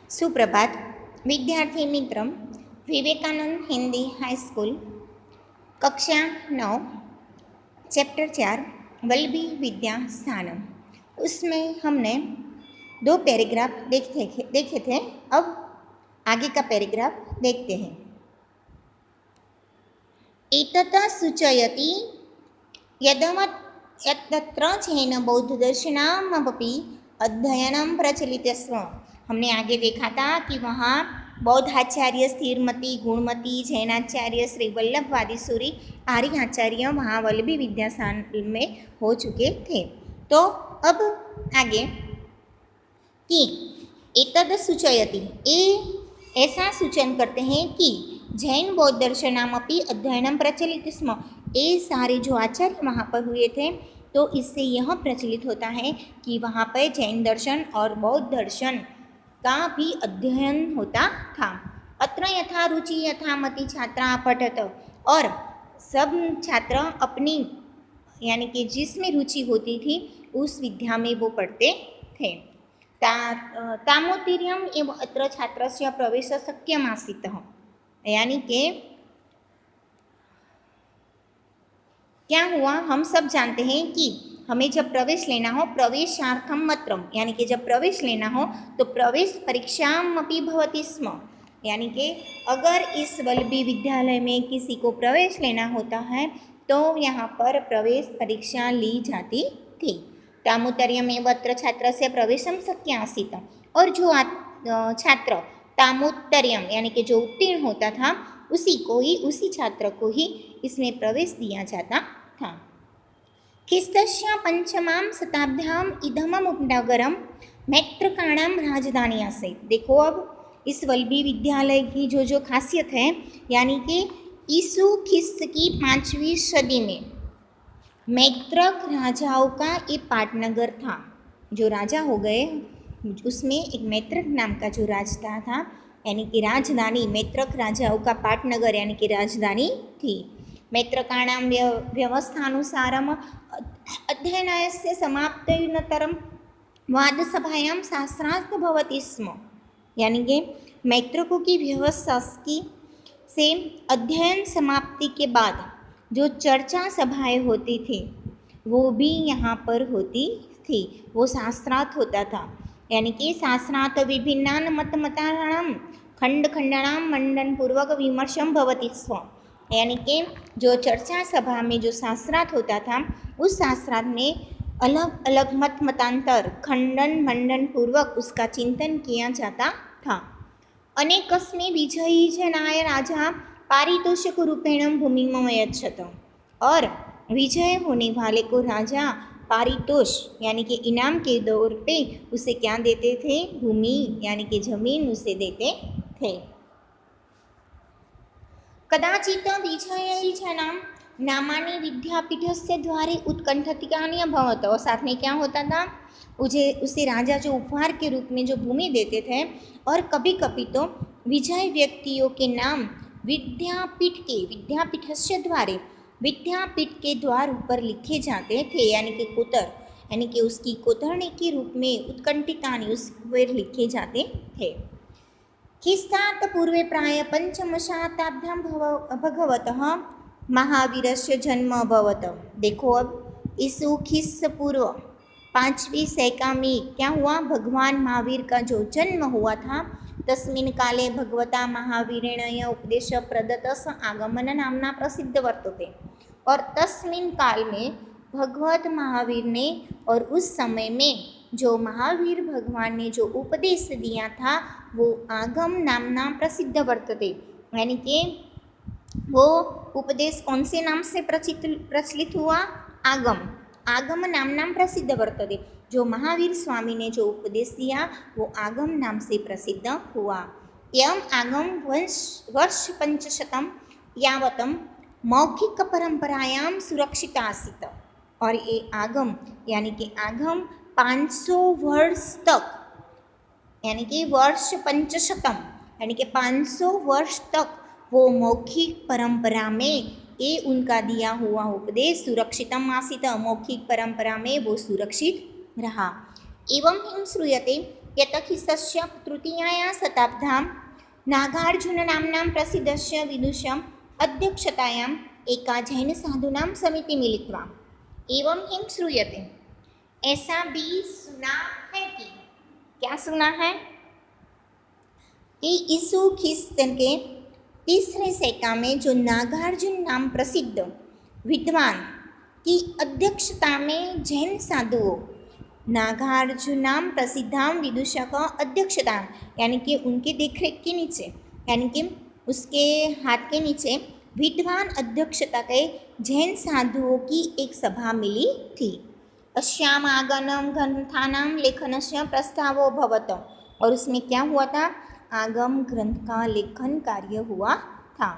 सुप्रभात विद्यार्थी मित्र। Vivekananda Hindi high school कक्षा 9 चैप्टर 4 वल्लभी विद्या स्थानम, उसमें हमने 2 पैराग्राफ देखे थे। अब आगे का पैराग्राफ देखते हैं। एतत् सूचयति यत्र जैन बौद्ध दर्शनामपि अध्ययनं प्रचलित स्म। हमने आगे देखा था कि वहाँ बौद्धाचार्य स्थिरमती, गुणमती, जैनाचार्य श्री वल्लभवादी सूरी, आर्य आचार्य वहाँ वल्लभी विद्यास्थान में हो चुके थे। तो अब आगे कि एतद सूचयति, ऐसा सूचन करते हैं कि जैन बौद्ध दर्शनामपि अध्ययनम प्रचलित स्म। ये सारे जो आचार्य वहाँ पर हुए थे, तो इससे यह प्रचलित होता है कि वहाँ पर जैन दर्शन और बौद्ध दर्शन का भी अध्ययन होता था। अत्र यथा रुचि यथा मति छात्रा पठत, और सब छात्र अपनी यानी कि जिसमें रुचि होती थी उस विद्या में वो पढ़ते थे। तामोत्तीर्यम एवं अत्र छात्रस्य प्रवेश शक्यमासीत्, यानी कि क्या हुआ, हम सब जानते हैं कि हमें जब प्रवेश लेना हो, प्रवेशार्थम मत्रम, यानी कि जब प्रवेश लेना हो तो प्रवेश परीक्षामपि भवति स्म। यानी कि अगर इस वल्लभी विद्यालय में किसी को प्रवेश लेना होता है तो यहाँ पर प्रवेश परीक्षा ली जाती थी। तामोत्तर्यम एवं अत्र छात्र से प्रवेशम शक्य आसीत्, और जो छात्र तामोत्तर्यम यानी कि जो उत्तीर्ण होता था उसी छात्र को ही इसमें प्रवेश दिया जाता था। ख्रीस्तस्य पंचमां शताब्द्याम् इदमम् उपनगरं मैत्रकाणां राजधानी आसीत्। देखो अब इस वल्लभी विद्यालय की जो खासियत है, यानी कि ईसु ख्रिस्त की 5वीं सदी में मैत्रक राजाओं का एक पाटनगर था। जो राजा हो गए उसमें एक मैत्रक नाम का जो राजता था, यानी कि राजधानी, मैत्रक राजाओं का पाटनगर यानी कि राजधानी थी। मैत्रकाणां व्यवस्थानुसारम् अध्ययनस्य समाप्त्यनन्तरं वादसभायां शास्त्रार्थ भवति स्म। यानी कि मैत्रकों की व्यवस्था से अध्ययन समाप्ति के बाद जो चर्चा सभाएं होती थी वो भी यहाँ पर होती थी। वो शास्त्रार्थ होता था, यानी कि शास्त्रार्थ विभिन्नान् मतमतानां खंडानां मंडनपूर्वक विमर्शं भवति स्म। यानी कि जो चर्चा सभा में जो शास्त्रार्थ होता था, उस शास्त्रार्थ में अलग अलग मतांतर खंडन मंडन पूर्वक उसका चिंतन किया जाता था। अनेकस्मै विजयी जनाय राजा पारितोषिक रूपेण भूमिं यच्छत, और विजय होने वाले को राजा पारितोष यानी कि इनाम के तौर पे उसे क्या देते थे, भूमि यानी कि जमीन उसे देते थे। कदाचित् विजयी जनां नामानि विद्यापीठस्य द्वारे उत्कंठितानि अभवत्, और साथ में क्या होता था, उसे राजा जो उपहार के रूप में जो भूमि देते थे, और कभी कभी तो विजय व्यक्तियों के नाम विद्यापीठस्य द्वारे विद्यापीठ के द्वार ऊपर लिखे जाते थे, यानी कि कोतर, यानी कि उसकी कोतरणी के रूप में उत्कंठितानि उस पर लिखे जाते थे। ख्रीस्तात् पूर्वे प्राय 5वीं शताब्द्यां भगवतः महावीरस्य जन्म अभवत्। देखो अब ईसु ख्रीस्त पूर्व 5वीं शतका में क्या हुआ, भगवान महावीर का जो जन्म हुआ था। तस्मिन् काले भगवता महावीरेण उपदेश प्रदत्तः आगमन नामना प्रसिद्ध वर्तते, और तस्मिन् काल में भगवत महावीर ने और उस समय में जो महावीर भगवान ने जो उपदेश दिया था वो आगम नामना प्रसिद्ध वर्तते। यानी कि वो उपदेश कौन से नाम से प्रचलित हुआ, आगम नामना प्रसिद्ध वर्तते। जो महावीर स्वामी ने जो उपदेश दिया वो आगम नाम से प्रसिद्ध हुआ। एवं आगम वर्ष 500 यावतं मौखिक परंपरायां सुरक्षित आसीत्, और ये आगम यानी कि आगम 500 वर्ष तक, यानी कि वर्ष 500 यानी कि 500 वर्ष तक वो मौखिक परंपरा में ये उनका दिया हुआ उपदेश सुरक्षितम आसीत्, मौखिक परंपरा में वो सुरक्षित रहा। एवं हिं श्रूयते यत ख्रीस्तस्य तृतीयायां शताब्द्यां नागार्जुननाम्नां प्रसिद्धस्य विदुषम् अध्यक्षतायाम् एका जैनसाधूनां समिति मिलित्वा एवं हिं श्रूयते, ऐसा भी सुना है कि, क्या सुना है कि यीशु ख्रीस्त के तीसरे सैका में जो नागार्जुन नाम प्रसिद्ध विद्वान की अध्यक्षता में जैन साधुओं, नागार्जुन नाम प्रसिद्धाम विदुषा का अध्यक्षता यानी कि उनके देखरेख के नीचे, यानी कि उसके हाथ के नीचे विद्वान अध्यक्षता के जैन साधुओं की एक सभा मिली थी। अस्यामागम ग्रंथानां लेखनस्य प्रस्तावो भवत, और उसमें क्या हुआ था, आगम ग्रंथ का लेखन कार्य हुआ था।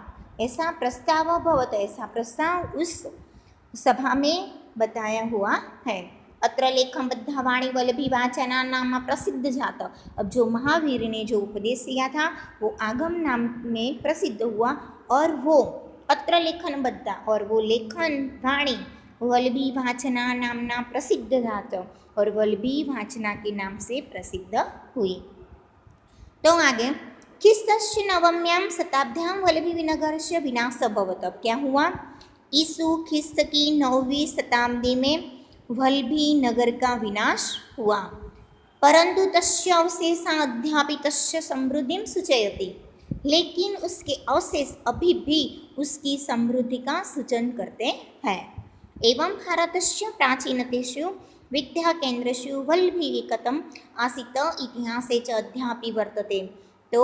ऐसा प्रस्ताव भवत, ऐसा प्रस्ताव उस सभा में बताया हुआ है। अत्र लेखम बद्धावाणी वल्लभी वाचना नाम प्रसिद्ध जात। अब जो महावीर ने जो उपदेश दिया था वो आगम नाम में प्रसिद्ध हुआ, और वो अत्र लेखन बद्धा, और वो लेखन वाणी वल्लभी वाचना नामना प्रसिद्ध जात, और वल्लभी वाचना के नाम से प्रसिद्ध हुई। तो आगे ख्रीस्तस्य नवम्यां शताब्द्यां वल्लभी नगरस्य विनाश अभवत्। अब क्या हुआ, यीशु ख्रीस्त की 9वीं शताब्दी में वल्लभी नगर का विनाश हुआ, परंतु तस्य अवशेषा अद्यापि तस्य समृद्धिं सूचयति, लेकिन उसके अवशेष अभी भी उसकी समृद्धि का सूचन करते हैं। एवं भारतस्य प्राचीनतेषु विद्याकेन्द्रेषु वल्लभी एकतम आसीत् इतिहासे च अद्यापि वर्तते। तो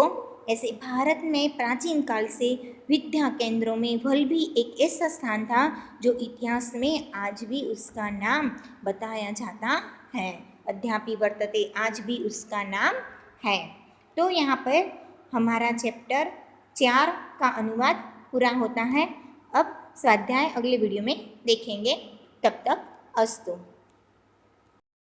ऐसे भारत में प्राचीन काल से विद्या केंद्रों में वल्लभी एक ऐसा स्थान था जो इतिहास में आज भी उसका नाम बताया जाता है। अद्यापि वर्तते, आज भी उसका नाम है। तो यहाँ पर हमारा चैप्टर 4 का अनुवाद पूरा होता है। अब स्वाध्याय अगले वीडियो में देखेंगे। तब तक अस्तु।